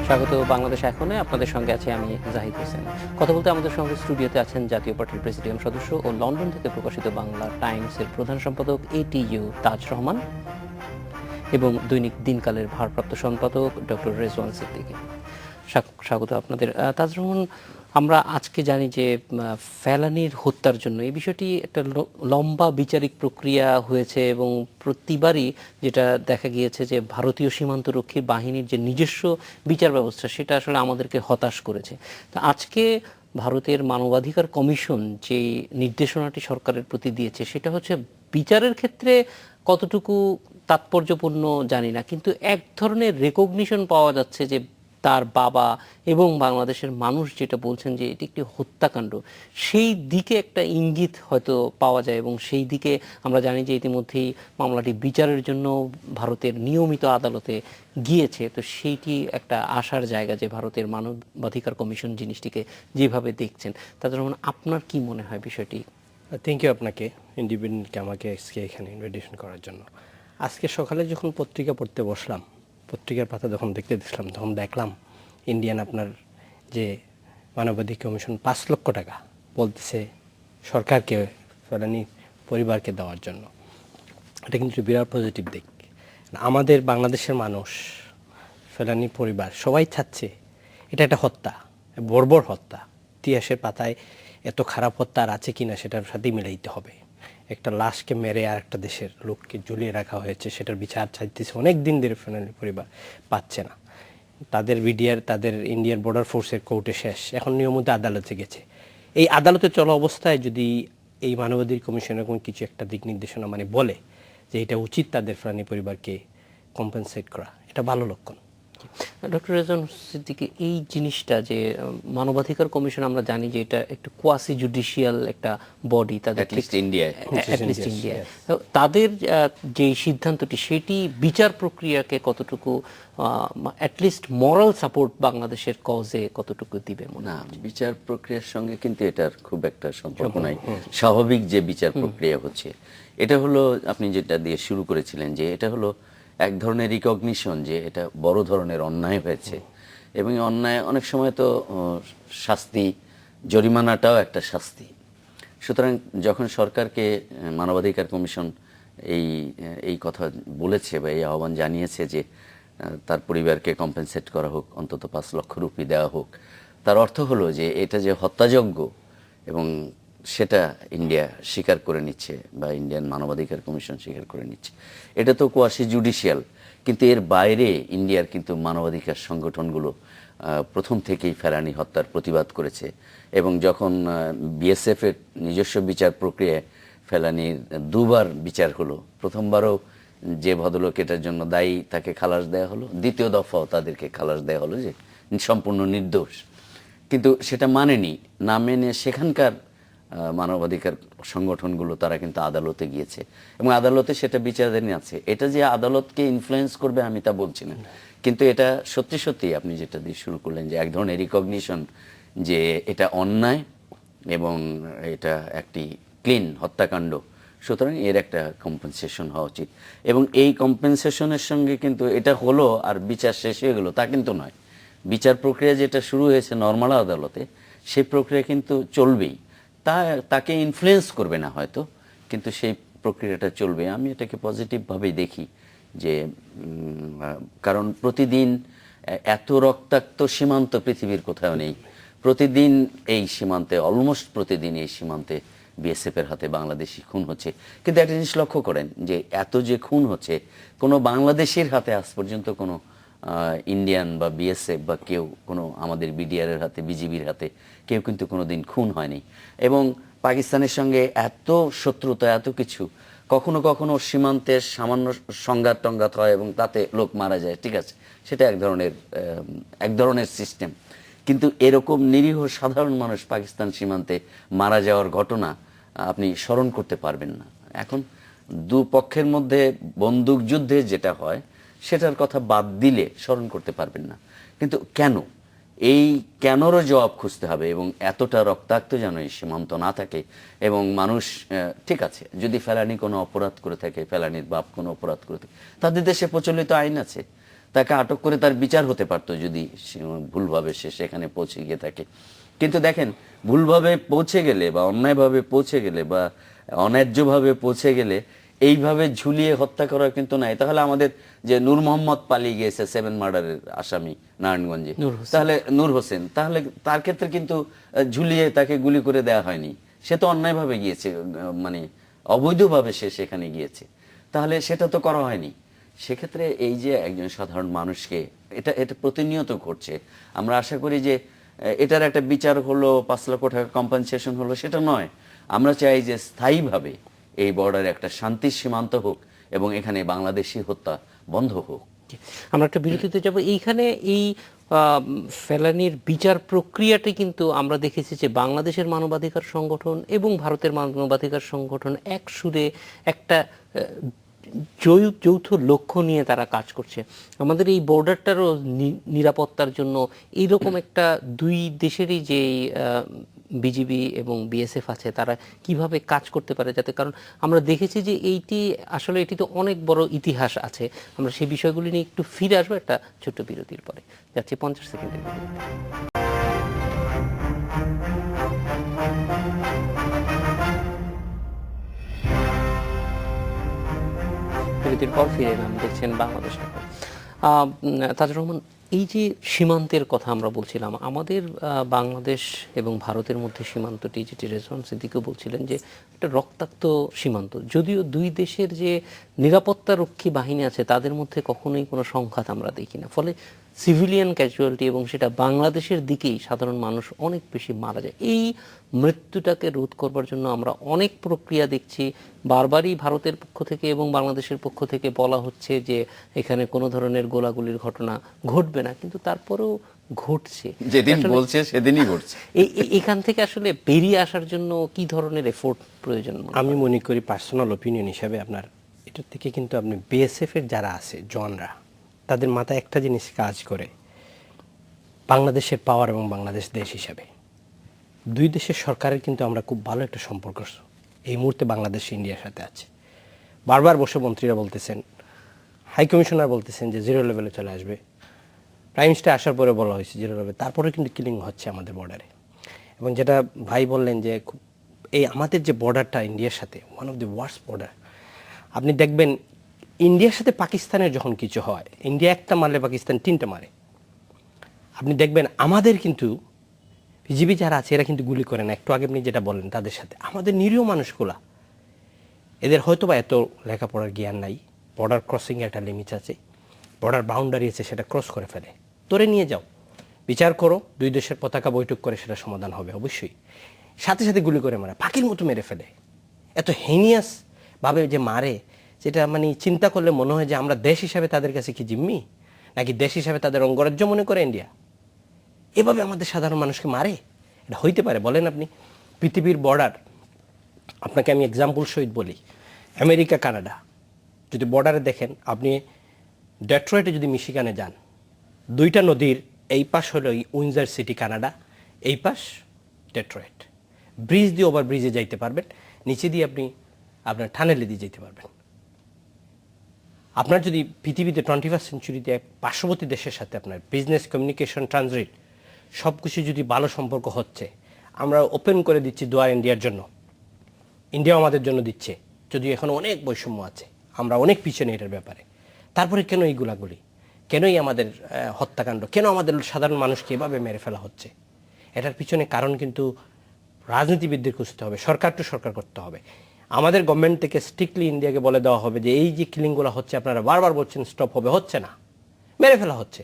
স্বাগত বাংলাদেশ এখনে। আপনাদের সঙ্গে আছি আমি জাহিদ হোসেন। কথা বলতে আমাদের সঙ্গে স্টুডিওতে আছেন জাতীয় পার্টির প্রেসিডিয়াম সদস্য ও লন্ডন থেকে প্রকাশিত বাংলা টাইমসের প্রধান সম্পাদক ATU তাজ রহমান এবং দৈনিক দিনকালের ভারপ্রাপ্ত সম্পাদক ডক্টর রেজওয়ান সিদ্দিকী। স্বাগত আপনাদের। তাজ রহমান, আমরা আজকে জানি যে ফেলানীর হত্যার জন্য এই বিষয়টি একটা লম্বা বিচারিক প্রক্রিয়া হয়েছে এবং প্রতিবারই যেটা দেখা গিয়েছে যে ভারতীয় সীমান্তরক্ষী বাহিনীর যে নিজস্ব বিচার ব্যবস্থা সেটা আসলে আমাদেরকে হতাশ করেছে। তা আজকে ভারতের মানবাধিকার কমিশন যে নির্দেশনাটি সরকারের প্রতি দিয়েছে সেটা হচ্ছে বিচারের ক্ষেত্রে কতটুকু তাৎপর্যপূর্ণ জানি না, কিন্তু এক ধরনের রেকগনিশন পাওয়া যাচ্ছে যে তার বাবা এবং বাংলাদেশের মানুষ যেটা বলছেন যে এটি একটি হত্যাকাণ্ড, সেই দিকে একটা ইঙ্গিত হয়তো পাওয়া যায় এবং সেই দিকে আমরা জানি যে ইতিমধ্যেই মামলাটি বিচারের জন্য ভারতের নিয়মিত আদালতে গিয়েছে। তো সেইটি একটা আশার জায়গা যে ভারতের মানবাধিকার কমিশন জিনিসটিকে যেভাবে দেখছেন। তাদের মানে আপনার কি মনে হয় বিষয়টি? থ্যাংক ইউ আপনাকে, ইন্ডিপেন্ডেন্টকে আমাকে আজকে এখানে ইনভাইটেশন করার জন্য। আজকে সকালে যখন পত্রিকা পড়তে বসলাম, পত্রিকার পাতা যখন দেখতে দিয়েছিলাম, তখন দেখলাম ইন্ডিয়ান আপনার যে মানবাধিকার কমিশন 5 লক্ষ টাকা বলতেছে সরকারকে ফেলানী পরিবারকে দেওয়ার জন্য। এটা কিন্তু বিরাট পজিটিভ দিক। আমাদের বাংলাদেশের মানুষ, ফেলানী পরিবার সবাই চাচ্ছে এটা একটা হত্যা, বর্বর হত্যা। ইতিহাসের পাতায় এত খারাপ হত্যা আর আছে কিনা সেটার সাথেই মিলাইতে হবে। একটা লাশকে মেরে আর একটা দেশের লোককে ঝুলিয়ে রাখা হয়েছে, সেটার বিচার চাইতেছে অনেক দিন ধরে ফেলানী পরিবার, পাচ্ছে না। তাদের ইন্ডিয়ার বর্ডার ফোর্সের কোর্টে শেষ, এখন নিয়মিত আদালতে গেছে। এই আদালতে চলা অবস্থায় যদি এই মানবাধিকার কমিশনের কোনো কিছু একটা দিক নির্দেশনা বলে যে এটা উচিত তাদের ফেলানী পরিবারকে কম্পেনসেট করা, এটা ভালো লক্ষণ। ডক্টর রেজওয়ান সিদ্দিকী, এই জিনিসটা যে মানবাধিকার কমিশন, আমরা জানি যে এটা একটু কোয়াসি জুডিশিয়াল একটা বডি, তাদের ইন্ডিয়ায় তাদের যে সিদ্ধান্তটি সেটি বিচার প্রক্রিয়াকে কতটুকু অ্যাটলিস্ট মরাল সাপোর্ট বাংলাদেশের কজে কতটুকু দিবে মনে না, বিচার প্রক্রিয়ার সঙ্গে কিন্তু এটার খুব একটা সম্পর্ক নাই। স্বাভাবিক যে বিচার প্রক্রিয়া হচ্ছে, এটা হলো আপনি যেটা দিয়ে শুরু করেছিলেন যে এটা হলো এক ধরনের রিকগনিশন যে এটা বড় ধরনের অন্যায় হয়েছে এবং অন্যায় অনেক সময় তো শাস্তি, জরিমানাটাও একটা শাস্তি। সুতরাং যখন সরকারকে মানবাধিকার কমিশন এই কথা বলেছে বা এই আহ্বান জানিয়েছে যে তার পরিবারকে কম্পেনসেট করা হোক, অন্তত 5 লক্ষ রুপি দেওয়া হোক, তার অর্থ হলো যে এটা যে হত্যাযজ্ঞ এবং সেটা ইন্ডিয়া স্বীকার করে নিচ্ছে বা ইন্ডিয়ান মানবাধিকার কমিশন স্বীকার করে নিচ্ছে। এটা তো কোয়াসি জুডিশিয়াল, কিন্তু এর বাইরে ইন্ডিয়ার কিন্তু মানবাধিকার সংগঠনগুলো প্রথম থেকেই ফেলানী হত্যার প্রতিবাদ করেছে এবং যখন BSF এর নিজস্ব বিচার প্রক্রিয়ায় ফেলানীর 2বার বিচার হলো, প্রথমবারও যে ভদ্রলোক এটার জন্য দায়ী তাকে খালাস দেওয়া হলো, দ্বিতীয় দফাও তাদেরকে খালাস দেওয়া হলো যে সম্পূর্ণ নির্দোষ। কিন্তু সেটা মানেনি, না মেনে সেখানকার মানবাধিকার সংগঠনগুলো তারা কিন্তু আদালতে গিয়েছে এবং আদালতে সেটা বিচারাধীন আছে। এটা যে আদালতকে ইনফ্লুয়েন্স করবে আমি তা বলছি না, কিন্তু এটা সত্যি সত্যি আপনি যেটা দিয়ে শুরু করলেন যে এক ধরনের রিকগনিশন যে এটা অন্যায় এবং এটা একটি ক্লিন হত্যাকাণ্ড, সুতরাং এর একটা কম্পেনসেশন হওয়া উচিত। এবং এই কম্পেনসেশনের সঙ্গে কিন্তু এটা হলো আর বিচার শেষ হয়ে গেল তা কিন্তু নয়। বিচার প্রক্রিয়া যেটা শুরু হয়েছে নর্মাল আদালতে, সেই প্রক্রিয়া কিন্তু চলবেই, তাকে ইনফ্লুয়েন্স করবে না হয়তো, কিন্তু সেই প্রক্রিয়াটা চলবে। আমি এটাকে পজিটিভভাবেই দেখি যে কারণ প্রতিদিন এত রক্তাক্ত সীমান্ত পৃথিবীর কোথাও নেই। প্রতিদিন এই সীমান্তে, অলমোস্ট প্রতিদিন এই সীমান্তে BSF এর হাতে বাংলাদেশি খুন হচ্ছে। কিন্তু একটা জিনিস লক্ষ্য করেন যে এত যে খুন হচ্ছে, কোনো বাংলাদেশের হাতে আজ পর্যন্ত কোনো ইন্ডিয়ান বা BSF বা কেউ, কোনো আমাদের BDR এর হাতে, BGBর হাতে কেউ কিন্তু কোনো দিন খুন হয়নি। এবং পাকিস্তানের সঙ্গে এত শত্রুতা, এত কিছু, কখনো কখনো সীমান্তের সামান্য সংঘাত টঙ্ঘাত হয় এবং তাতে লোক মারা যায়, ঠিক আছে, সেটা এক ধরনের সিস্টেম। কিন্তু এরকম নিরীহ সাধারণ মানুষ পাকিস্তান সীমান্তে মারা যাওয়ার ঘটনা আপনি স্মরণ করতে পারবেন না। এখন দুপক্ষের মধ্যে বন্দুক যুদ্ধে যেটা হয় সেটার কথা বাদ দিলে স্মরণ করতে পারবেন না। কিন্তু কেন, এই কেনরও জবাব খুঁজতে হবে এবং এতটা রক্তাক্ত যেন এই সীমান্ত না থাকে এবং মানুষ, ঠিক আছে, যদি ফেলানী কোনো অপরাধ করে থাকে, ফেলানীর বাপ কোনো অপরাধ করে থাকে, তাদের দেশে প্রচলিত আইন আছে, তাকে আটক করে তার বিচার হতে পারতো যদি ভুলভাবে সে সেখানে পৌঁছে গিয়ে থাকে। কিন্তু দেখেন, ভুলভাবে পৌঁছে গেলে বা অন্যায়ভাবে পৌঁছে গেলে বা অন্যায্যভাবে পৌঁছে গেলে এইভাবে ঝুলিয়ে হত্যা করা কিন্তু নাই। তাহলে আমাদের যে নূর মোহাম্মদ পালিয়ে গিয়েছে 7 মার্ডারের আসামি নারায়ণগঞ্জে, তাহলে নূর হোসেন, তাহলে তার ক্ষেত্রে কিন্তু ঝুলিয়ে তাকে গুলি করে দেওয়া হয়নি, সে তো অন্যায়ভাবে গিয়েছে, মানে অবৈধভাবে সে সেখানে গিয়েছে, তাহলে সেটা তো করা হয়নি। সেক্ষেত্রে এই যে একজন সাধারণ মানুষকে এটা এটা প্রতিনিয়ত ঘটছে, আমরা আশা করি যে এটার একটা বিচার হলো, 5 লক্ষ টাকা কম্পেনসেশন হলো, সেটা নয়। আমরা চাই যে স্থায়ীভাবে এই বর্ডারে একটা শান্তির সীমান্ত হোক এবং এখানে বাংলাদেশি হত্যা বন্ধ হোক। আমরা একটা বিরতিতে যাব। এইখানে এই ফেলানির বিচার প্রক্রিয়াটি কিন্তু আমরা দেখেছি যে বাংলাদেশের মানবাধিকার সংগঠন এবং ভারতের মানবাধিকার সংগঠন এক সুরে একটা যৌথ লক্ষ্য নিয়ে তারা কাজ করছে। আমাদের এই বর্ডারটারও নিরাপত্তার জন্য এইরকম একটা দুই দেশেরই যে বিজিবি এবং বিএসএফ আছে তারা কিভাবে কাজ করতে পারে, যাতে, কারণ আমরা দেখেছি যে এটি তো অনেক বড় ইতিহাস আছে। আমরা সেই বিষয়গুলি নিয়ে একটু ফিরে আসবো একটা ছোট্ট বিরতির পরে। যাচ্ছি 50 সেকেন্ডের বিরতি। বিরতির পর ফিরে এলাম, দেখছেন বাংলাদেশ এখন। তাজুর রহমান, এই যে সীমান্তের কথা আমরা বলছিলাম, আমাদের বাংলাদেশ এবং ভারতের মধ্যে সীমান্তটি, যেটি রেজওয়ান সিদ্দিকীও বলছিলেন যে একটা রক্তাক্ত সীমান্ত, যদিও দুই দেশের যে নিরাপত্তা রক্ষী বাহিনী আছে তাদের মধ্যে কখনোই কোনো সংঘাত আমরা দেখি না, ফলে সিভিলিয়ান ক্যাজুয়ালিটি এবং সেটা বাংলাদেশের দিকেই সাধারণ মানুষ অনেক বেশি মারা যায়। এই মৃত্যুটাকে রোধ করবার জন্য আমরা অনেক প্রক্রিয়া দেখছি, বারবারই ভারতের পক্ষ থেকে এবং বাংলাদেশের পক্ষ থেকে বলা হচ্ছে যে এখানে কোনো ধরনের গোলাগুলির ঘটনা ঘটবে না, কিন্তু তারপরেও ঘটছে, যেদিন বলছে সেদিনই ঘটছে। এখান থেকে আসলে বেরিয়ে আসার জন্য কি ধরনের এফোর্ট প্রয়োজন? আমি মনে করি, পার্সোনাল ওপিনিয়ন হিসাবে, আপনার এটার থেকে কিন্তু আপনি বিএসএফ এর যারা আছে জওয়ানরা, তাদের মাথায় একটা জিনিস কাজ করে, বাংলাদেশের পাওয়ার এবং বাংলাদেশ দেশ হিসাবে দুই দেশের সরকারের কিন্তু আমরা খুব ভালো একটা সম্পর্ক এই মুহূর্তে বাংলাদেশ ইন্ডিয়ার সাথে আছে। বারবার বসে মন্ত্রীরা বলতেছেন, হাই কমিশনার বলতেছেন যে 0 লেভেলে চলে আসবে, প্রাইম মিনিস্টার আসার পরে বলা হয়েছে 0 লেভেল, তারপরে কিন্তু কিলিং হচ্ছে আমাদের বর্ডারে। এবং যেটা ভাই বললেন যে এই আমাদের যে বর্ডারটা ইন্ডিয়ার সাথে, one of the worst border. আপনি দেখবেন ইন্ডিয়ার সাথে পাকিস্তানের যখন কিছু হয়, ইন্ডিয়া একটা মারলে পাকিস্তান 3টা মারে। আপনি দেখবেন আমাদের কিন্তু বিজিবি যারা আছে এরা কিন্তু গুলি করে না, একটু আগে আপনি যেটা বললেন তাদের সাথে। আমাদের নিরীহ মানুষগুলা, এদের হয়তো বা এত লেখাপড়ার জ্ঞান নাই, বর্ডার ক্রসিং একটা লিমিট আছে, বর্ডার বাউন্ডারি আছে, সেটা ক্রস করে ফেলে, তোরে নিয়ে যাও, বিচার করো, দুই দেশের পতাকা বৈঠক করে সেটা সমাধান হবে অবশ্যই। সাথে সাথে গুলি করে মারে, পাখির মতো মেরে ফেলে, এত হেনিয়াস ভাবে যে মারে, যেটা মানে চিন্তা করলে মনে হয় যে আমরা দেশ হিসাবে তাদের কাছে কি জিম্মি, নাকি দেশ হিসাবে তাদের অঙ্গরাজ্য মনে করে ইন্ডিয়া। এভাবে আমাদের সাধারণ মানুষকে মারে, এটা হইতে পারে বলেন আপনি? পৃথিবীর বর্ডার, আপনাকে আমি এক্সাম্পল সহিত বলি, আমেরিকা কানাডা যদি বর্ডারে দেখেন, আপনি ডেট্রয়েটে যদি মিশিগানে যান, 2টা নদীর এই পাশ হলো উইন্ডজার সিটি কানাডা, এই পাশ ডেট্রয়েট, ব্রিজ দিয়ে ওভার ব্রিজে যাইতে পারবেন, নিচে দিয়ে আপনি আপনার টানেলে দিয়ে যেতে পারবেন। আপনার যদি পৃথিবীতে 21st সেঞ্চুরিতে পার্শ্ববর্তী দেশের সাথে আপনার বিজনেস, কমিউনিকেশন, ট্রানজিট সব কিছু যদি ভালো সম্পর্ক হচ্ছে, আমরা ওপেন করে দিচ্ছি দুয়ার ইন্ডিয়ার জন্য, ইন্ডিয়াও আমাদের জন্য দিচ্ছে, যদিও এখন অনেক বৈষম্য আছে, আমরা অনেক পিছনে এটার ব্যাপারে। তারপরে কেন এই গুলাগুলি, কেনই আমাদের হত্যাকাণ্ড, কেন আমাদের সাধারণ মানুষকে এভাবে মেরে ফেলা হচ্ছে? এটার পিছনে কারণ কিন্তু রাজনীতিবিদদের খুঁজতে হবে, সরকার টু সরকার করতে হবে। আমাদের গভর্নমেন্ট থেকে স্ট্রিক্টলি ইন্ডিয়াকে বলে দেওয়া হবে যে এই যে কিলিংগুলো হচ্ছে, আপনারা বারবার বলছেন স্টপ হবে, হচ্ছে না, মেরে ফেলা হচ্ছে।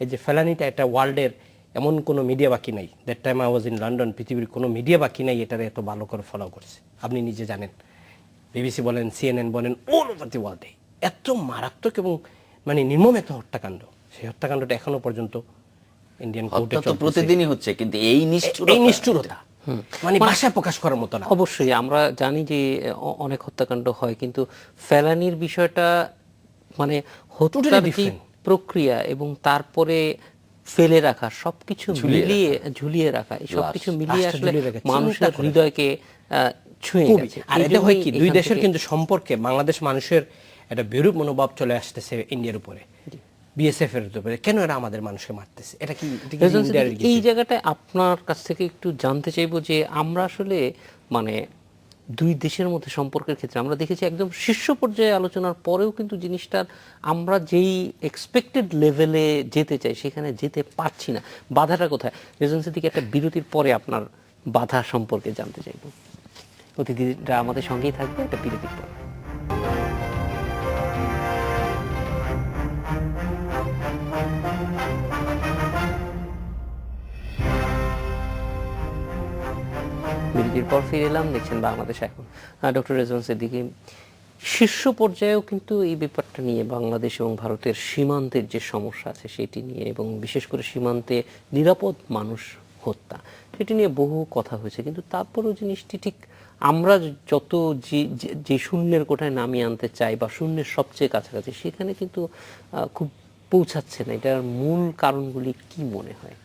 এই যে ফেলানিটা, এটা ওয়ার্ল্ডের এমন কোনো মিডিয়া বাকি নাই, that time I was in London, পৃথিবীর কোনো মিডিয়া বাকি নাই এটার এত ভালো করে ফলো করছে। আপনি নিজে জানেন, বিবিসি বলেন, CNN বলেন, অল ওভার দি ওয়ার্ল্ডে এত মারাত্মক এবং মানে নির্মম এত হত্যাকাণ্ড, সেই হত্যাকাণ্ডটা এখনো পর্যন্ত ইন্ডিয়ান কোর্টে প্রতিদিনই হচ্ছে, কিন্তু এই নিষ্ঠুরতা মানে ভাষা প্রকাশ করার মতো না। অবশ্যই আমরা জানি যে অনেক হত্যাকাণ্ড হয়, কিন্তু ফেলানির বিষয়টা মানে হত্যার যে প্রক্রিয়া এবং তারপরে ফেলে রাখা, সবকিছু মিলিয়ে ঝুলিয়ে রাখা, এই সবকিছু মিলিয়ে আসলে মানুষের হৃদয়কে ছুঁয়ে গেছে। আর এটা হয় কি, দুই দেশের কিন্তু সম্পর্কে বাংলাদেশ মানুষের একটা বিরূপ মনোভাব চলে আসতেছে ইন্ডিয়ার উপরে। বিএসএফ এর উপরে, কেন এরা আমাদের মানুষকে মারতেছে? এটা কি রেজওয়ান ইন্ডিয়ার সিদ্দিকী, এই জায়গাটায় আপনার কাছ থেকে একটু জানতে চাইবো যে আমরা আসলে মানে দুই দেশের মধ্যে সম্পর্কের ক্ষেত্রে আমরা দেখেছি একদম শীর্ষ পর্যায়ে আলোচনার পরেও কিন্তু জিনিসটার আমরা যেই এক্সপেক্টেড লেভেলে যেতে চাই সেখানে যেতে পারছি না। বাধাটা কোথায়? রেজওয়ান সিদ্দিকী, একটা বিরতির পরে আপনার বাধা সম্পর্কে জানতে চাইবো। অতিথিরা আমাদের সঙ্গেই থাকবে একটা বিরতির পর। বিরতির পর ফিরে এলাম, দেখছেন বাংলাদেশ এখন। ডক্টর রেজওয়ান সিদ্দিকী, শীর্ষ পর্যায়েও কিন্তু এই ব্যাপারটা নিয়ে বাংলাদেশ এবং ভারতের সীমান্তের যে সমস্যা আছে সেটি নিয়ে, এবং বিশেষ করে সীমান্তে নিরাপদ মানুষ হত্যা, সেটি নিয়ে বহু কথা হয়েছে। কিন্তু তারপরেও জিনিসটি ঠিক আমরা যত যে শূন্যের কোঠায় নামিয়ে আনতে চাই বা শূন্যের সবচেয়ে কাছাকাছি, সেখানে কিন্তু খুব পৌঁছাচ্ছে না। এটার মূল কারণগুলি কি মনে হয়?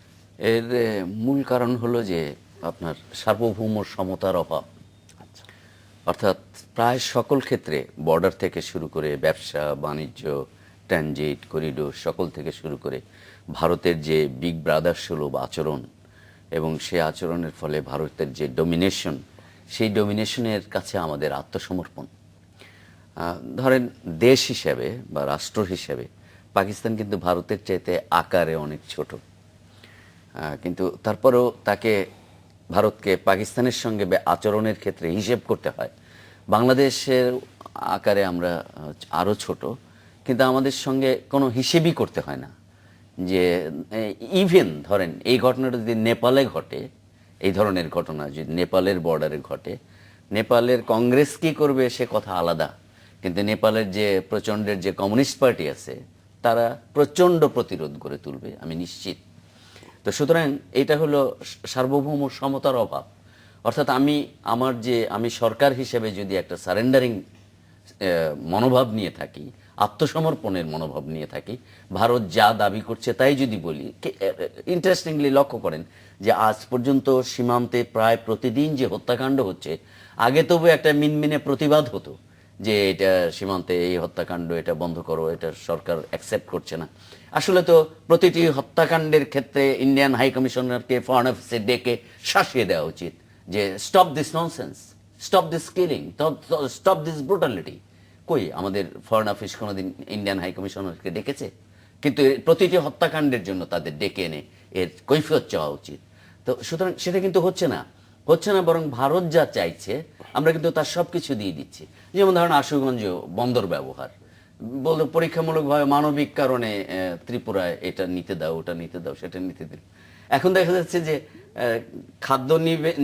এর মূল কারণ হলো যে আপনার সার্বভৌম সমতার অভাব। অর্থাৎ প্রায় সকল ক্ষেত্রে, বর্ডার থেকে শুরু করে ব্যবসা বাণিজ্য, ট্রানজিট করিডোর, সকল থেকে শুরু করে ভারতের যে বিগ ব্রাদার সুলভ আচরণ এবং সে আচরণের ফলে ভারতের যে ডমিনেশন, সেই ডমিনেশনের কাছে আমাদের আত্মসমর্পণ। ধরেন দেশ হিসাবে বা রাষ্ট্র হিসাবে পাকিস্তান কিন্তু ভারতের চাইতে আকারে অনেক ছোট, কিন্তু তারপরেও তাকে, ভারতকে পাকিস্তানের সঙ্গে আচরণের ক্ষেত্রে হিসেব করতে হয়। বাংলাদেশের আকারে আমরা আরও ছোট, কিন্তু আমাদের সঙ্গে কোনো হিসেবই করতে হয় না। যে ইভেন ধরেন এই ঘটনাটা যদি নেপালে ঘটে, এই ধরনের ঘটনা যদি নেপালের বর্ডারে ঘটে, নেপালের কংগ্রেস কি করবে সে কথা আলাদা, কিন্তু নেপালের যে প্রচণ্ডের যে কমিউনিস্ট পার্টি আছে তারা প্রচণ্ড প্রতিরোধ গড়ে তুলবে, আমি নিশ্চিত। তো সুতরাং এটা হলো সার্বভৌম সমতার অভাব। অর্থাৎ আমি সরকার হিসেবে যদি একটা সারেন্ডারিং মনোভাব নিয়ে থাকি, আত্মসমর্পণের মনোভাব নিয়ে থাকি, ভারত যা দাবি করছে তাই যদি বলি, ইন্টারেস্টিংলি লক্ষ্য করেন যে আজ পর্যন্ত সীমান্তে প্রায় প্রতিদিন যে হত্যাকাণ্ড হচ্ছে, আগে তবু একটা মিনমিনে প্রতিবাদ হতো যে এটা সীমান্তে এই হত্যাকাণ্ড, এটা বন্ধ করো, এটা সরকার অ্যাকসেপ্ট করছে না। আসলে তো প্রতিটি হত্যাকাণ্ডের ক্ষেত্রে ইন্ডিয়ান হাই কমিশনারকে ফরেন অফিসে ডেকে শাসিয়ে দেওয়া উচিত যে stop this nonsense, stop this killing, stop this brutality. কই আমাদের ফরেন অফিস কোনোদিন ইন্ডিয়ান হাই কমিশনারকে ডেকেছে? কিন্তু প্রতিটি হত্যাকাণ্ডের জন্য তাদের ডেকে এনে এর কৈফিয়ত চাওয়া উচিত। তো সুতরাং সেটা কিন্তু হচ্ছে না, বরং ভারত যা চাইছে আমরা কিন্তু তার সব কিছু দিয়ে দিচ্ছি। যেমন ধরেন আশুগঞ্জ বন্দর ব্যবহার, বলতে পরীক্ষামূলকভাবে মানবিক কারণে ত্রিপুরায় এটা নিতে দাও, ওটা নিতে দাও, সেটা নিতে দিল। এখন দেখা যাচ্ছে যে খাদ্য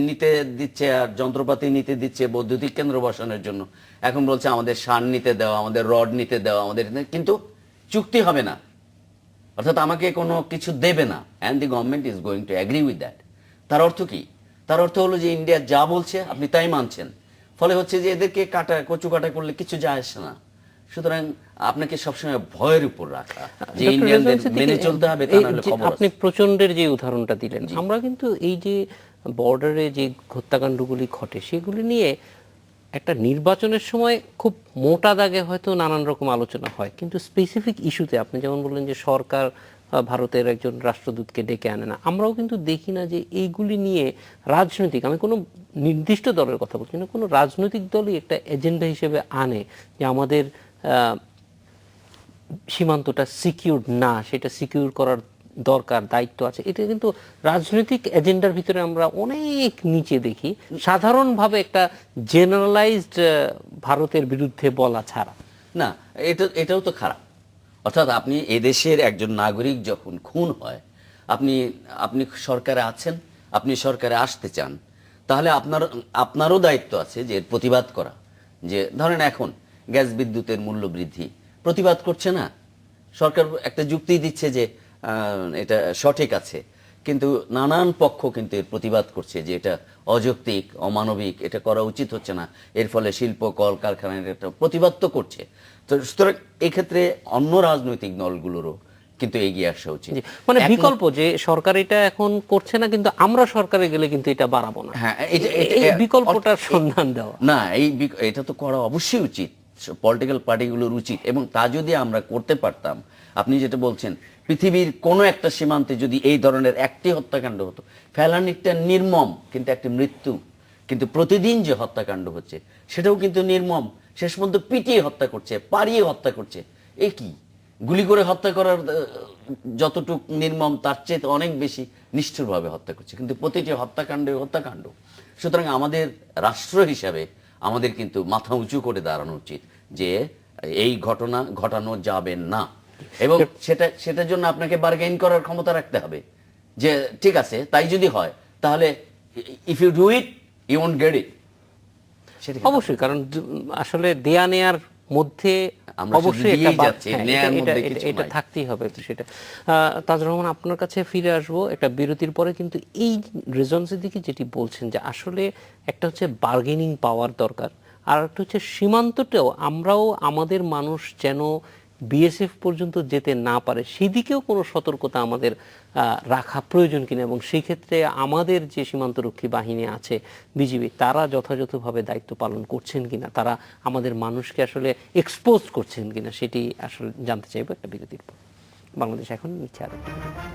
নিতে দিচ্ছে আর যন্ত্রপাতি নিতে দিচ্ছে বৈদ্যুতিক কেন্দ্র বসানোর জন্য। এখন বলছে আমাদের সার নিতে দাও, আমাদের রড নিতে দাও, আমাদের, কিন্তু চুক্তি হবে না, অর্থাৎ আমাকে কোনো কিছু দেবে না। And the government is going to agree with that. তার অর্থ কি? তার অর্থ হলো যে ইন্ডিয়া যা বলছে আপনি তাই মানছেন। ফলে হচ্ছে যে এদেরকে কচু কাটা করলে কিছু যায় আসে না। সুতরাং আপনাকে সবসময় ভয়ের উপর রাখা, যে ইন্ডিয়ানদের মেনে চলতে হবে, তা না হলে খবর আছে। আপনি প্রচণ্ডের যে উদাহরণটা দিলেন, আমরা কিন্তু এই যে বর্ডারে যে হত্যাকাণ্ডগুলি ঘটে সেগুলি নিয়ে একটা নির্বাচনের সময় খুব মোটা দাগে হয়তো নানান রকম আলোচনা হয়, কিন্তু স্পেসিফিক ইস্যুতে আপনি যেমন বললেন যে সরকার ভারতের একজন রাষ্ট্রদূতকে ডেকে আনে না, আমরাও কিন্তু দেখি না যে এইগুলি নিয়ে রাজনৈতিক, আমি কোনো নির্দিষ্ট দলের কথা বলছি না, কোনো রাজনৈতিক দলই একটা এজেন্ডা হিসেবে আনে যে আমাদের সীমান্তটা সিকিউর না, সেটা সিকিউর করার দরকার, দায়িত্ব আছে। এটা কিন্তু রাজনৈতিক এজেন্ডার ভিতরে আমরা অনেক নিচে দেখি, সাধারণভাবে একটা জেনারেলাইজড ভারতের বিরুদ্ধে বলা ছাড়া। না, এটাও তো খারাপ। অর্থাৎ আপনি এদেশের একজন নাগরিক যখন খুন হয়, আপনি সরকারে আছেন, আপনি সরকারে আসতে চান, তাহলে আপনারও দায়িত্ব আছে যে প্রতিবাদ করা। যে ধরেন এখন গ্যাস বিদ্যুতের মূল্য বৃদ্ধি, প্রতিবাদ করছে না সরকার, একটা যুক্তি দিচ্ছে যে এটা সঠিক আছে, কিন্তু নানান পক্ষ কিন্তু এর প্রতিবাদ করছে যে এটা অযৌক্তিক, অমানবিক, এটা করা উচিত হচ্ছে না। এর ফলে শিল্প কল কারখানার একটা প্রতিবাদ তো করছে। তো সুতরাং এক্ষেত্রে অন্য রাজনৈতিক দলগুলোরও কিন্তু এগিয়ে আসা উচিত। মানে বিকল্প যে সরকার এটা এখন করছে না, কিন্তু আমরা সরকারে গেলে কিন্তু এটা বাড়াবো না, হ্যাঁ, এই বিকল্পটার সন্ধান দেওয়া। না, এটা তো করা অবশ্যই উচিত। পলিটিক্যাল পার্টিগুলোর উচিত, এবং তা যদি আমরা করতে পারতাম, আপনি যেটা বলছেন পৃথিবীর কোনো একটা সীমান্তে যদি এই ধরনের একটি হত্যাকাণ্ড হতো, ফেলানিটা নির্মম কিন্তু একটি মৃত্যু, কিন্তু প্রতিদিন যে হত্যাকাণ্ড হচ্ছে সেটাও কিন্তু নির্মম, শেষ পর্যন্ত পিটিয়ে হত্যা করছে, পারিয়ে হত্যা করছে। এ কি, গুলি করে হত্যা করার যতটুক নির্মম তার চেয়ে অনেক বেশি নিষ্ঠুরভাবে হত্যা করছে, কিন্তু প্রতিটি হত্যাকাণ্ড হত্যাকাণ্ড। সুতরাং আমাদের রাষ্ট্র হিসাবে আমাদের কিন্তু মাথা উঁচু করে দাঁড়ানো উচিত যে এই ঘটনা ঘটানো যাবে না, এবং সেটার জন্য আপনাকে বার্গেইন করার ক্ষমতা রাখতে হবে যে ঠিক আছে তাই যদি হয় তাহলে if you do it you won't get it. অবশ্যই, কারণ আসলে দেয়া নেয়ার মধ্যে আমরা শুধু অবশ্যই দিয়েই একটা যাচ্ছি, নেয়ার মধ্যে কিছু এটা নাই। থাকতেই হবে। তো সেটা তাজুর রহমান, আপনার কাছে ফিরে আসবো একটা বিরতির পরে, কিন্তু এই রেজনসের দিকে যেটি বলছেন যে আসলে একটা হচ্ছে বার্গেনিং পাওয়ার দরকার, আর একটা হচ্ছে সীমান্তটাও আমরাও আমাদের মানুষ যেন বিএসএফ পর্যন্ত যেতে না পারে সেদিকেও কোনো সতর্কতা আমাদের রাখা প্রয়োজন কিনা, এবং সেই ক্ষেত্রে আমাদের যে সীমান্তরক্ষী বাহিনী আছে বিজিবি, তারা যথাযথভাবে দায়িত্ব পালন করছেন কিনা, তারা আমাদের মানুষকে আসলে এক্সপোজ করছেন কিনা, সেটি আসলে জানতে চাইবো একটা বিরতির পর। বাংলাদেশ এখন নিচ্ছে আরেকটি বিরতি।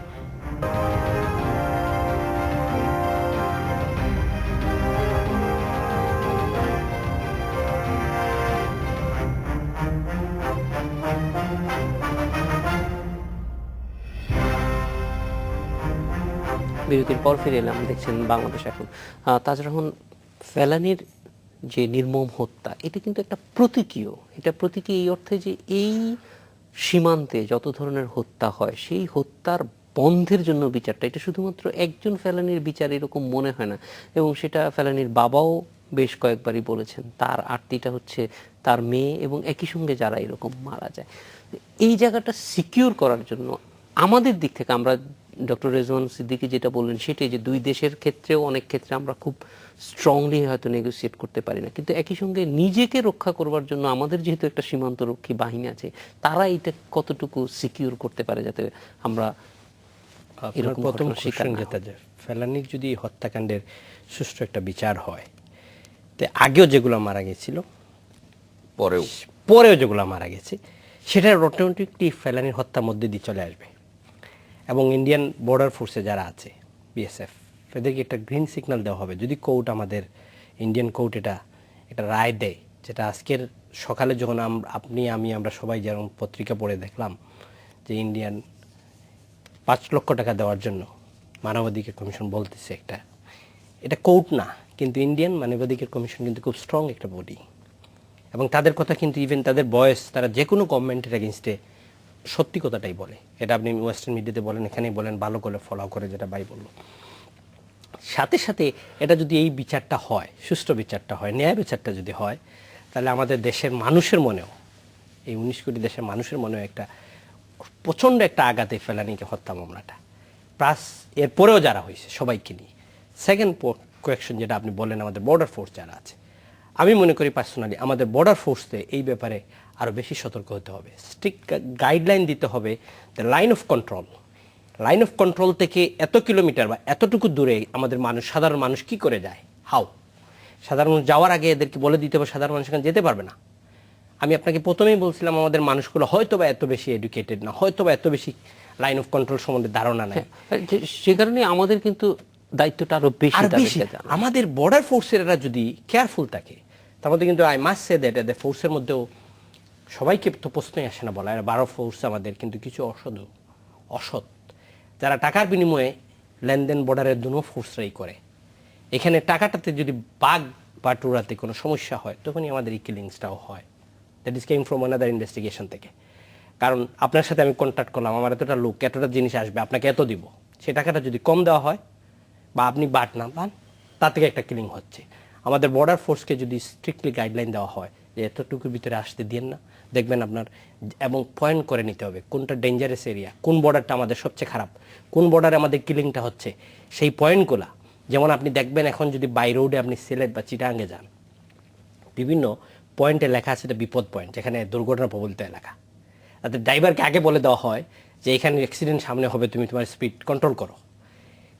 বিরতির পর ফিরে এলাম, দেখছেন বাংলাদেশ এখন। তাজুর রহমান, ফেলানির যে নির্মম হত্যা, এটা কিন্তু একটা প্রতীকীয়, এটা প্রতীকী এই অর্থে যে এই সীমান্তে যত ধরনের হত্যা হয় সেই হত্যার বন্ধের জন্য বিচারটা, এটা শুধুমাত্র একজন ফেলানির বিচার এরকম মনে হয় না, এবং সেটা ফেলানির বাবাও বেশ কয়েকবারই বলেছেন, তার আরতিটা হচ্ছে তার মেয়ে এবং একই সঙ্গে যারা এরকম মারা যায়। এই জায়গাটা সিকিউর করার জন্য আমাদের দিক থেকে, আমরা ডক্টর রেজওয়ান সিদ্দিকী যেটা বললেন সেটাই, যে দুই দেশের ক্ষেত্রেও অনেক ক্ষেত্রে আমরা খুব স্ট্রংলি হয়তো নেগোসিয়েট করতে পারি না, কিন্তু একই সঙ্গে নিজেকে রক্ষা করবার জন্য আমাদের যেহেতু একটা সীমান্তরক্ষী বাহিনী আছে, তারা এটা কতটুকু সিকিউর করতে পারে যাতে আমরা এরকম প্রথম ঘটনার শিকার কোশ্চেন না যেটা, যে ফেলানির যদি হত্যাকাণ্ডের সুষ্ঠু একটা বিচার হয়, তো আগেও যেগুলো মারা গেছিল, পরেও যেগুলো মারা গেছে, সেটা অটোমেটিকলি ফেলানির হত্যার মধ্যে দিয়ে চলে আসবে। এবং ইন্ডিয়ান বর্ডার ফোর্সে যারা আছে বিএসএফ, এদেরকে একটা গ্রিন সিগন্যাল দেওয়া হবে যদি কোর্ট, আমাদের ইন্ডিয়ান কোর্ট এটা রায় দেয়, যেটা আজকের সকালে যখন আপনি আমরা সবাই যেরকম পত্রিকা পড়ে দেখলাম যে ইন্ডিয়ান 5 লক্ষ টাকা দেওয়ার জন্য মানবাধিকার কমিশন বলতেছে, এটা কোর্ট না, কিন্তু ইন্ডিয়ান মানবাধিকার কমিশন কিন্তু খুব স্ট্রং একটা বডি, এবং তাদের কথা কিন্তু ইভেন তাদের বয়স, তারা যে কোনো গভর্নমেন্টের এগেনস্টে সত্যি কথাটাই বলে। এটা আপনি ওয়েস্টার্ন মিডিয়াতে বলেন, এখানেই বলেন, ভালো করে ফলো করে, যেটা ভাই বলল। সাথে সাথে এটা যদি এই বিচারটা হয়, সুষ্ঠু বিচারটা হয়, ন্যায় বিচারটা যদি হয়, তাহলে আমাদের দেশের মানুষের মনেও, এই 19 কোটি দেশের মানুষের মনেও একটা প্রচণ্ড একটা আঘাতে ফেলানিকে হত্যা মামলাটা, প্লাস এরপরেও যারা হয়েছে সবাইকে নিয়ে। সেকেন্ড কোয়েকশন যেটা আপনি বললেন, আমাদের বর্ডার ফোর্স যারা আছে, আমি মনে করি পার্সোনালি আমাদের বর্ডার ফোর্সে এই ব্যাপারে আরও বেশি সতর্ক হতে হবে, স্ট্রিক্ট গাইডলাইন দিতে হবে। দ্য লাইন অফ কন্ট্রোল থেকে এত কিলোমিটার বা এতটুকু দূরে আমাদের সাধারণ মানুষ কি করে যায়, সাধারণ মানুষ যাওয়ার আগে এদেরকে বলে দিতে হবে সাধারণ মানুষ এখানে যেতে পারবে না। আমি আপনাকে প্রথমেই বলছিলাম, আমাদের মানুষগুলো হয়তো বা এত বেশি এডুকেটেড না, হয়তো বা এত বেশি লাইন অফ কন্ট্রোল সম্বন্ধে ধারণা নেই, সে কারণে আমাদের কিন্তু দায়িত্বটা আরো বেশি। আমাদের বর্ডার ফোর্সের যদি কেয়ারফুল থাকে, তার মধ্যে কিন্তু আই মাস্ট সে দ্যাট এদের ফোর্সের মধ্যেও সবাইকে তো প্রশ্নই আসে না বলা, 12 ফোর্স আমাদের, কিন্তু কিছু অসৎ যারা টাকার বিনিময়ে লেনদেন বর্ডারের দুনো ফোর্সরাই করে। এখানে টাকাটাতে যদি বাঘ বা টুরাতে কোনো সমস্যা হয়, তখনই আমাদের এই কিলিংসটাও হয়। That is came from another investigation থেকে। কারণ আপনার সাথে আমি কন্ট্যাক্ট করলাম, আমার এতটা লোক, এতটা জিনিস আসবে, আপনাকে এত দিব, সেই টাকাটা যদি কম দেওয়া হয় বা আপনি বাট না পান, তার থেকে একটা কিলিং হচ্ছে। আমাদের বর্ডার ফোর্সকে যদি স্ট্রিক্টলি গাইডলাইন দেওয়া হয় যে এতটুকুর ভিতরে আসতে দিন না, দেখবেন আপনার, এবং পয়েন্ট করে নিতে হবে কোনটা ডেঞ্জারাস এরিয়া, কোন বর্ডারটা আমাদের সবচেয়ে খারাপ, কোন বর্ডারে আমাদের কিলিংটা হচ্ছে, সেই পয়েন্টগুলা। যেমন আপনি দেখবেন এখন যদি বাই রোডে আপনি সিলেট বা চিটাগাঙ্গে যান, বিভিন্ন পয়েন্টে লেখা আছে এটা বিপদ পয়েন্ট, যেখানে দুর্ঘটনা প্রবলিত এলাকা। তাতে ড্রাইভারকে আগে বলে দেওয়া হয় যে এখানে অ্যাক্সিডেন্ট সামনে হবে, তুমি তোমার স্পিড কন্ট্রোল করো।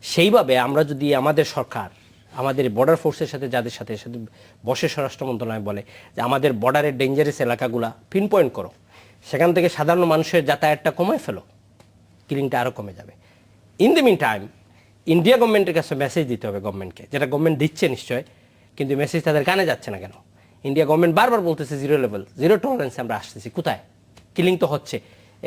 সেইভাবে আমরা যদি আমাদের সরকার আমাদের বর্ডার ফোর্সের সাথে যাদের সাথে সাথে বসে স্বরাষ্ট্র মন্ত্রণালয় বলে যে আমাদের বর্ডারের ডেঞ্জারাস এলাকাগুলা পিন পয়েন্ট করো, সেখান থেকে সাধারণ মানুষের যাতায়াতটা কমায় ফেলো, কিলিংটা আরও কমে যাবে। In the mean time India গভর্নমেন্টের কাছে মেসেজ দিতে হবে গভর্নমেন্টকে, যেটা গভর্নমেন্ট দিচ্ছে নিশ্চয়, কিন্তু মেসেজ তাদের কানে যাচ্ছে না কেন? ইন্ডিয়া গভর্নমেন্ট বারবার বলতেছে জিরো লেভেল, জিরো টলারেন্সে আমরা আসতেছি, কোথায়? কিলিং তো হচ্ছে,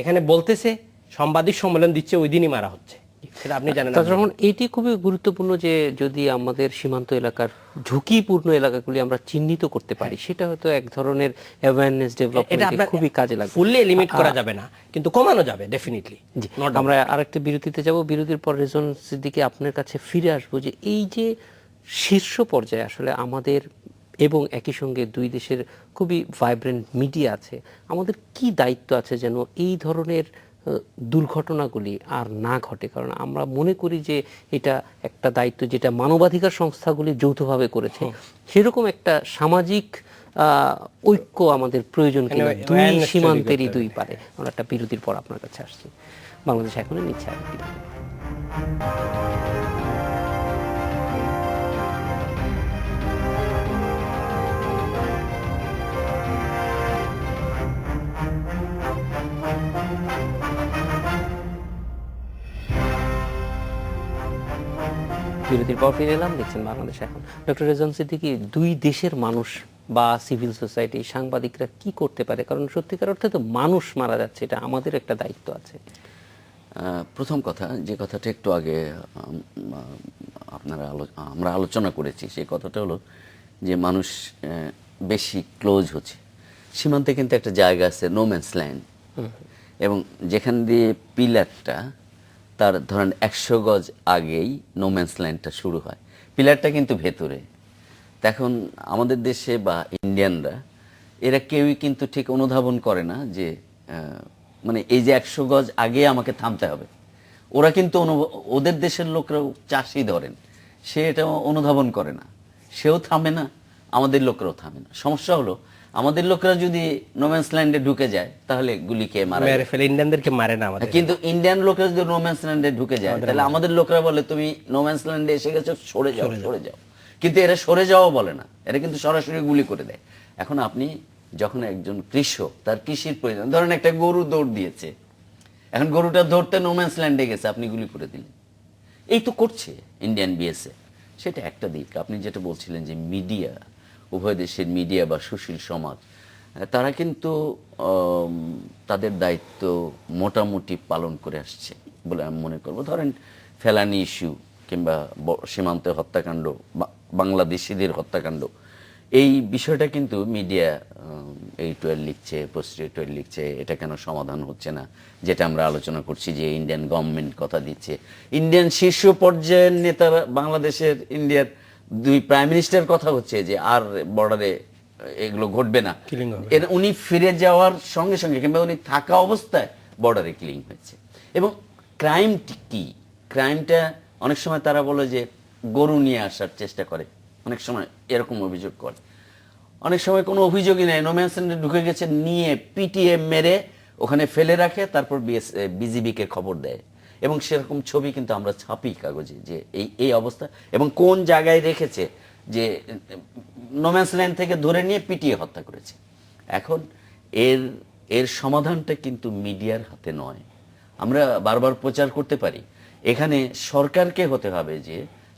এখানে বলতেছে সাংবাদিক সম্মেলন দিচ্ছে, ওই দিনই মারা হচ্ছে, সেটা আপনি জানেন। যখন এটি খুবই গুরুত্বপূর্ণ যে যদি আমাদের সীমান্ত এলাকার ঝুঁকিপূর্ণ এলাকাগুলি আমরা চিহ্নিত করতে পারি, সেটা হয়তো এক ধরনের অ্যাওয়ারনেস ডেভেলপমেন্টে খুবই কাজে লাগবে। ফুললি লিমিট করা যাবে না, কিন্তু কমানো যাবে ডেফিনেটলি। আমরা আরেকটা বিরতিতে যাব, বিরতির পর রেজন সিদ্দিকী আপনার কাছে ফিরে আসবো যে এই যে শীর্ষ পর্যায়ে আসলে আমাদের এবং একই সঙ্গে দুই দেশের খুবই ভাইব্রেন্ট মিডিয়া আছে, আমাদের কি দায়িত্ব আছে যেন এই ধরনের দুর্ঘটনাগুলি আর না ঘটে? কারণ আমরা মনে করি যে এটা একটা দায়িত্ব যেটা মানবাধিকার সংস্থাগুলি যৌথভাবে করেছে, সেরকম একটা সামাজিক ঐক্য আমাদের প্রয়োজন কিনা দুই সীমান্তেরই দুই পারে। আমরা একটা বিরতির পর আপনার কাছে আসছি। বাংলাদেশ এখনই নিচ্ছে আর বিরতি। বিরতির পর ফিরে এলাম, দেখছেন বাংলাদেশ এখন। ডক্টর রেজন সিদ্দিকী, দুই দেশের মানুষ বা সিভিল সোসাইটি, সাংবাদিকরা কি করতে পারে? কারণ সত্যিকার অর্থে তো মানুষ মারা যাচ্ছে, এটা আমাদের একটা দায়িত্ব আছে। প্রথম কথা, যে কথাটা একটু আগে আমরা আলোচনা করেছি, সেই কথাটা হলো যে মানুষ বেশি ক্লোজ হচ্ছে। সীমান্তে কিন্তু একটা জায়গা আছে, নো ম্যানস ল্যান্ড, এবং যেখান দিয়ে পিলারটা, তার ধরেন 100 গজ আগেই নো ম্যানস ল্যান্ডটা শুরু হয়, পিলারটা কিন্তু ভেতরে। এখন আমাদের দেশে বা ইন্ডিয়ানরা এরা কেউই কিন্তু ঠিক অনুধাবন করে না যে মানে এই যে 100 গজ আগে আমাকে থামতে হবে। ওরা কিন্তু ওদের দেশের লোকরাও চাষি ধরেন, সে এটা অনুধাবন করে না, সেও থামে না, আমাদের লোকরাও থামে না। সমস্যা হলো আমাদের লোকরা যদি নোম্যান্স ল্যান্ডে ঢুকে যায় তাহলে গুলি খেয়ে মেরে ফেলে, ইন্ডিয়ানদেরকে মারে না আমাদের। কিন্তু ইন্ডিয়ান লোকরা যদি নোম্যান্স ল্যান্ডে ঢুকে যায় তাহলে আমাদের লোকরা বলে তুমি নোম্যান্স ল্যান্ডে এসে গেছো, সরে যাও, সরে যাও। কিন্তু এরা সরে যাওয়া বলে না, এরা কিন্তু সরাসরি গুলি করে দেয়। এখন আপনি যখন একজন কৃষক, তার কৃষির প্রয়োজন, ধরেন একটা গরু দৌড় দিয়েছে, এখন গরুটা ধরতে নোম্যান্স ল্যান্ডে গেছে, আপনি গুলি করে দিলেন। এই তো করছে ইন্ডিয়ান বিএসএফ। সেটা একটা দিক। আপনি যেটা বলছিলেন যে মিডিয়া, উভয় দেশের মিডিয়া বা সুশীল সমাজ, তারা কিন্তু তাদের দায়িত্ব মোটামুটি পালন করে আসছে বলে আমি মনে করব। ধরেন ফেলানি ইস্যু কিংবা সীমান্তে হত্যাকাণ্ড, বাংলাদেশিদের হত্যাকাণ্ড, এই বিষয়টা কিন্তু মিডিয়া এডিটোরিয়াল লিখছে, পোস্ট এডিটোরিয়াল লিখছে, এটা কেন সমাধান হচ্ছে না, যেটা আমরা আলোচনা করছি যে ইন্ডিয়ান গভর্নমেন্ট কথা দিচ্ছে। ইন্ডিয়ান শীর্ষ পর্যায়ের নেতারা, বাংলাদেশের ইন্ডিয়ার 2 প্রাইম মিনিস্টার কথা হচ্ছে যে আর বর্ডারে এগুলো ঘটবে না, উনি ফিরে যাওয়ার সঙ্গে সঙ্গে কিংবা উনি থাকা অবস্থায় বর্ডারে কিলিং হয়েছে। এবং ক্রাইম কি, ক্রাইমটা অনেক সময় তারা বলে যে গরু নিয়ে আসার চেষ্টা করে, অনেক সময় এরকম অভিযোগ করে, অনেক সময় কোনো অভিযোগই নেই, নোম্যান্স ল্যান্ডে ঢুকে গেছে, নিয়ে পিটিএ মেরে ওখানে ফেলে রাখে, তারপর বিজিবিকে খবর দেয়। এবং সেরকম ছবি কিন্তু আমরা ছাপি কাগজে যে এই অবস্থা, এবং কোন জায়গায় রেখেছে, যে নোম্যান্স ল্যান্ড থেকে ধরে নিয়ে পিটিয়ে হত্যা করেছে। এখন এর সমাধানটা কিন্তু মিডিয়ার হাতে নয়। আমরা বারবার প্রচার করতে পারি, এখানে সরকারকে হতে হবে যে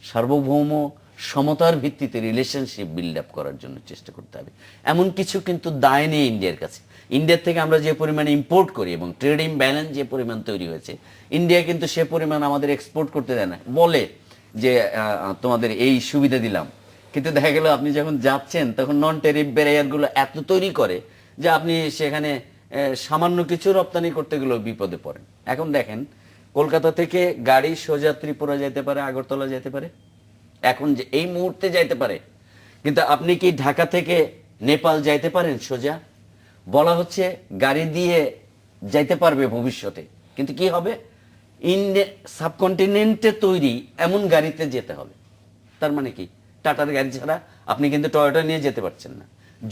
সার্বভৌম সমতার ভিত্তিতে রিলেশনশিপ বিল্ড আপ করার জন্য চেষ্টা করতে হবে। এমন কিছু কিন্তু দায় নেই ইন্ডিয়ার কাছে। ইন্ডিয়ার থেকে আমরা যে পরিমাণে ইম্পোর্ট করি এবং ট্রেড ইমব্যালেন্স যে পরিমাণ তৈরি হয়েছে, ইন্ডিয়া কিন্তু সে পরিমাণ আমাদের এক্সপোর্ট করতে দেয় না। বলে যে তোমাদের এই সুবিধা দিলাম, কিন্তু দেখা গেল আপনি যখন যাচ্ছেন তখন নন ট্যারিফ ব্যারিয়ারগুলো এত তৈরি করে যে আপনি সেখানে সামান্য কিছু রপ্তানি করতে গেলেও বিপদে পড়েন। এখন দেখেন, কলকাতা থেকে গাড়ি সোজা ত্রিপুরা যেতে পারে, আগরতলা যেতে পারে, এখন যে এই মুহূর্তে যাইতে পারে, কিন্তু আপনি কি ঢাকা থেকে নেপাল যাইতে পারেন সোজা? বলা হচ্ছে গাড়ি দিয়ে যাইতে পারবে ভবিষ্যতে, কিন্তু কি হবে, ইন্ডিয়া সাবকন্টিনেন্টে তৈরি এমন গাড়িতে যেতে হবে। তার মানে কি, টাটার গাড়ি ছাড়া আপনি কিন্তু টয়োটা নিয়ে যেতে পারছেন না,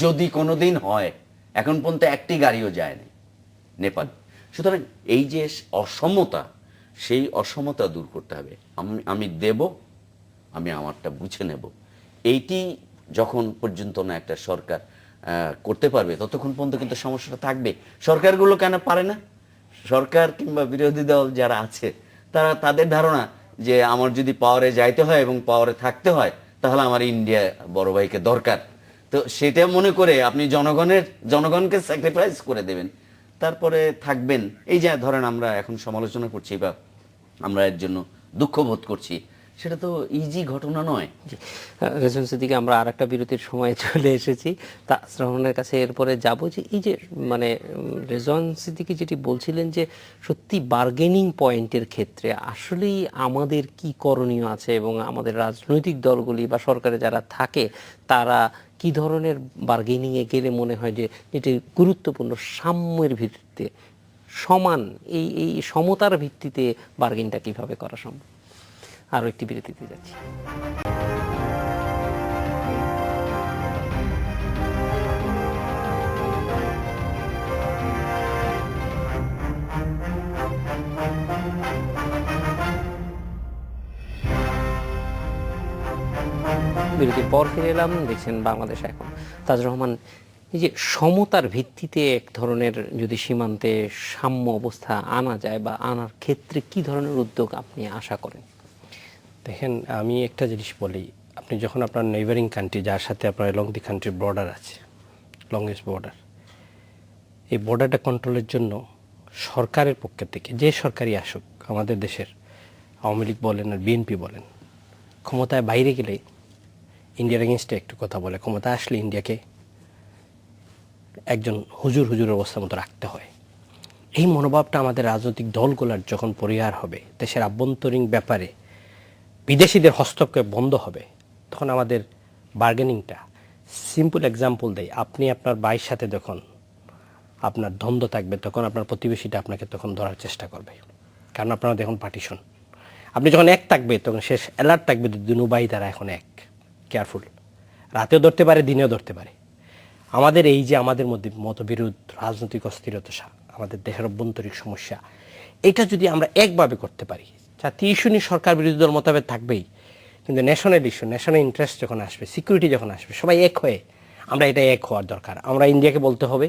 যদি কোনোদিন হয়। এখন পর্যন্ত একটি গাড়িও যায় না নেপাল। সুতরাং এই যে অসমতা, সেই অসমতা দূর করতে হবে। আমি দেব, আমি আমারটা বুঝে নেব, এইটি যখন পর্যন্ত না একটা সরকার করতে পারবে ততক্ষণ পর্যন্ত কিন্তু সমস্যাটা থাকবে। সরকারগুলো কেন পারে না? সরকার কিংবা বিরোধী দল যারা আছে তারা তাদের ধারণা যে আমার যদি পাওয়ারে যাইতে হয় এবং পাওয়ারে থাকতে হয় তাহলে আমার ইন্ডিয়া বড় ভাইকে দরকার। তো সেটা মনে করে আপনি জনগণকে স্যাক্রিফাইস করে দেবেন, তারপরে থাকবেন। এই যে ধরেন আমরা এখন সমালোচনা করছি বা আমরা এর জন্য দুঃখ বোধ করছি, সেটা তো ইজি ঘটনা নয়। রেজওয়ান সিদ্দিকী, আমরা আর একটা বিরতির সময় চলে এসেছি। তাজর রহমানের কাছে এরপরে যাব যে এই যে মানে রেজওয়ান সিদ্দিকী যেটি বলছিলেন যে সত্যি বার্গেনিং পয়েন্টের ক্ষেত্রে আসলেই আমাদের কি করণীয় আছে এবং আমাদের রাজনৈতিক দলগুলি বা সরকারে যারা থাকে তারা কি ধরনের বার্গেনিংয়ে গেলে মনে হয় যে এটি গুরুত্বপূর্ণ সাম্যের ভিত্তিতে সমান এই সমতার ভিত্তিতে বার্গেনটা কিভাবে করা সম্ভব? আরও একটি বিরতিতে যাচ্ছি। বিরতির পর ফিরে এলাম, দেখছেন বাংলাদেশ এখন। তাজর রহমান, এই যে সমতার ভিত্তিতে এক ধরনের যদি সীমান্তে সাম্য অবস্থা আনা যায় বা আনার ক্ষেত্রে কি ধরনের উদ্যোগ আপনি আশা করেন? দেখেন, আমি একটা জিনিস বলি, আপনি যখন আপনার নেইবারিং কান্ট্রি যার সাথে আপনার লং দি কান্ট্রির বর্ডার আছে, লংগেস্ট বর্ডার, এই বর্ডারটা কন্ট্রোলের জন্য সরকারের পক্ষ থেকে যে সরকারই আসুক, আমাদের দেশের আওয়ামী লীগ বলেন আর বিএনপি বলেন, ক্ষমতায় বাইরে গেলে ইন্ডিয়ার এগেনস্টে একটু কথা বলে, ক্ষমতা আসলে ইন্ডিয়াকে একজন হুজুর অবস্থার মতো রাখতে হয়। এই মনোভাবটা আমাদের রাজনৈতিক দলগুলোর যখন পরিহার হবে, দেশের আভ্যন্তরীণ ব্যাপারে বিদেশিদের হস্তক্ষেপ বন্ধ হবে, তখন আমাদের বার্গেনিংটা, সিম্পল এক্সাম্পল দেই, আপনি আপনার ভাইয়ের সাথে যখন আপনার দ্বন্দ্ব থাকবে তখন আপনার প্রতিবেশীটা আপনাকে তখন ধরার চেষ্টা করবে, কারণ আপনারা দেখুন পার্টিশন। আপনি যখন এক থাকবে তখন শেষ অ্যালার্ট থাকবে দুনু ভাই তারা এখন এক, কেয়ারফুল, রাতেও ধরতে পারে দিনেও ধরতে পারে। আমাদের এই যে আমাদের মধ্যে মতবিরোধ, রাজনৈতিক অস্থিরতা, আমাদের দেশের অভ্যন্তরীণ সমস্যা, এটা যদি আমরা একভাবে করতে পারি, জাতীয় ইস্যু নিয়ে সরকার বিরোধী দল মতাবেক থাকবেই, কিন্তু ন্যাশনাল ইস্যু, ন্যাশনাল ইন্টারেস্ট যখন আসবে, সিকিউরিটি যখন আসবে, সবাই এক হয়ে আমরা এটা এক হওয়ার দরকার। আমরা ইন্ডিয়াকে বলতে হবে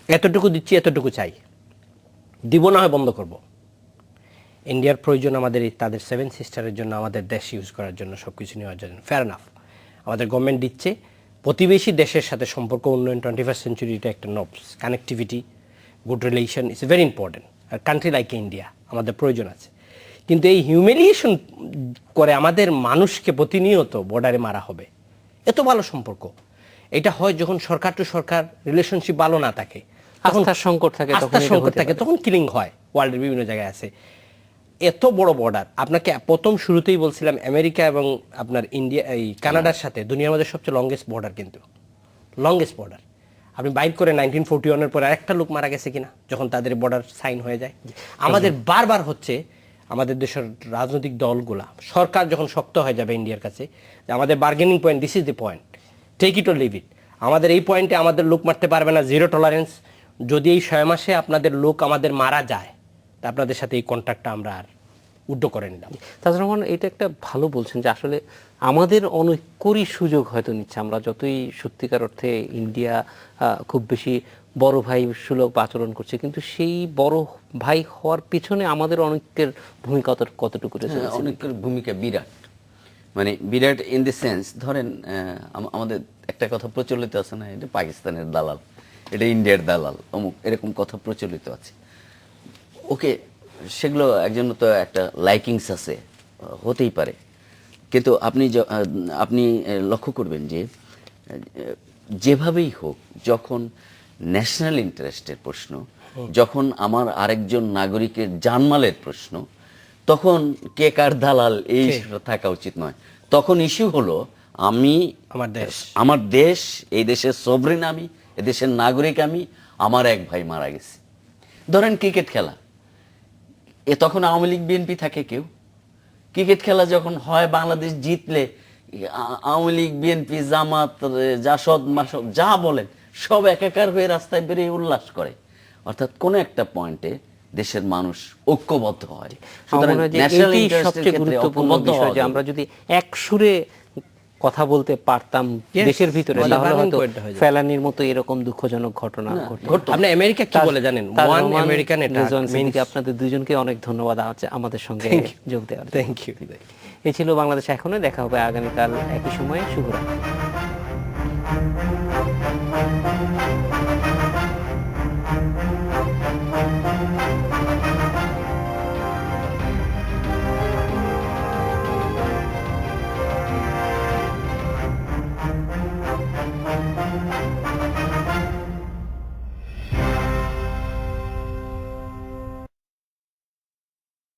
এতটুকু দিচ্ছি, এতটুকু চাই, দিব না হয় বন্ধ করব। ইন্ডিয়ার প্রয়োজন আমাদের তাদের 7 সিস্টারের জন্য, আমাদের দেশ ইউজ করার জন্য, সব কিছু নেওয়ার জন্য, ফেয়ার এনাফ। আমাদের গভর্নমেন্ট দিচ্ছে, প্রতিবেশী দেশের সাথে সম্পর্ক উন্নয়ন 21st সেঞ্চুরি, এটা একটা নবস, connectivity, good relation is very important. আর কান্ট্রি লাইক ইন্ডিয়া আমাদের প্রয়োজন আছে, কিন্তু এই হিউমিলিয়েশন করে আমাদের মানুষকে প্রতিনিয়ত বর্ডারে মারা হবে, এত ভালো সম্পর্ক। এটা হয় যখন সরকার টু সরকার রিলেশনশিপ ভালো না থাকে, আস্থার সংকট থাকে, তখন কিলিং হয়। ওয়ার্ল্ডের বিভিন্ন জায়গায় আছে। এত বড় বর্ডার, আপনাকে প্রথম শুরুতেই বলছিলাম আমেরিকা এবং আপনার ইন্ডিয়া, এই কানাডার সাথে দুনিয়ার মধ্যে সবচেয়ে লংগেস্ট বর্ডার, কিন্তু লংগেস্ট বর্ডার। আপনি বাইর করে 1941-এর পরে আরেকটা লোক মারা গেছে কিনা, যখন তাদের বর্ডার সাইন হয়ে যায়। আমাদের বারবার হচ্ছে, আমাদের দেশের রাজনৈতিক দলগুলা, সরকার যখন শক্ত হয়ে যাবে ইন্ডিয়ার কাছে, যে আমাদের bargaining point, this is the point, take it or leave it, আমাদের এই পয়েন্টে আমাদের লোক মারতে পারবে না, জিরো টলারেন্স। যদি এই 6 মাসে আপনাদের লোক আমাদের মারা যায়, তা আপনাদের সাথে এই কন্ট্রাক্টটা আমরা আর উড্ড করে নিলাম। তাজর রহমান, এটা একটা ভালো বলছেন যে আসলে আমাদের অনেকরই সুযোগ হয়তো নিচ্ছে। আমরা যতই সত্যিকার অর্থে ইন্ডিয়া খুব বেশি বড় ভাই সুলভ আচরণ করছে, কিন্তু সেই বড় ভাই হওয়ার পিছনে আমাদের অনেকের ভূমিকা কতটুকু রয়েছে? অনেকের ভূমিকা বিরাট, মানে বিরাট ইন দি সেন্স, ধরেন আমাদের একটা কথা প্রচলিত আছে না, এটা পাকিস্তানের দালাল, এটা ইন্ডিয়ার দালাল, অমুক, এরকম কথা প্রচলিত আছে। ওকে, সেগুলো একজন তো একটা লাইকিংস আছে, হতেই পারে, কিন্তু আপনি লক্ষ্য করবেন যে যেভাবেই হোক, যখন ন্যাশনাল ইন্টারেস্টের প্রশ্ন, যখন আমার আরেকজন নাগরিকের জানমালের প্রশ্ন, তখন কে কার দালাল এই থাকা উচিত নয়। তখন ইস্যু হলো আমার দেশ, এই দেশের সভরেন আমি, এই দেশের নাগরিক আমি, আমার এক ভাই মারা গেছে। ধরেন ক্রিকেট খেলা, তখন আওয়ামী লীগ বিএনপি থাকে কেউ? ক্রিকেট খেলা যখন হয়, বাংলাদেশ জিতলে আওয়ামী লীগ বিএনপি জামাত জাসদ মাসদ যা বলেন সব একাকার হয়ে রাস্তায় বেরিয়ে উল্লাস করে। অর্থাৎ কোনো একটা পয়েন্টে দেশের মানুষ ঐক্যবদ্ধ হয়। আমার সুতরাং মনে হয় যে ন্যাশনাল এটি ইন্টারেস্টের সবচেয়ে ক্ষেত্রে গুরুত্বপূর্ণ ঐক্যবদ্ধ বিষয় হওয়া যে আমরা যদি এক সুরে কথা বলতে পারতাম Yes, দেশের ভিতরে, বলা তাহলে বানান হয়তো point হয়ে যায়। ফেলানির মতো এরকম দুঃখজনক ঘটনা ঘটতো। আপনি আমেরিকা কি বলে জানেন? ওয়ান আমেরিকান এটা মিনস আপনাদের দুজনকে অনেক ধন্যবাদ আমাদের সঙ্গে যোগ দেওয়ার জন্য। Thank you. এই ছিল বাংলাদেশ এখনো। দেখা হবে আগামীকাল একই সময়ে। শুভরাত্রি।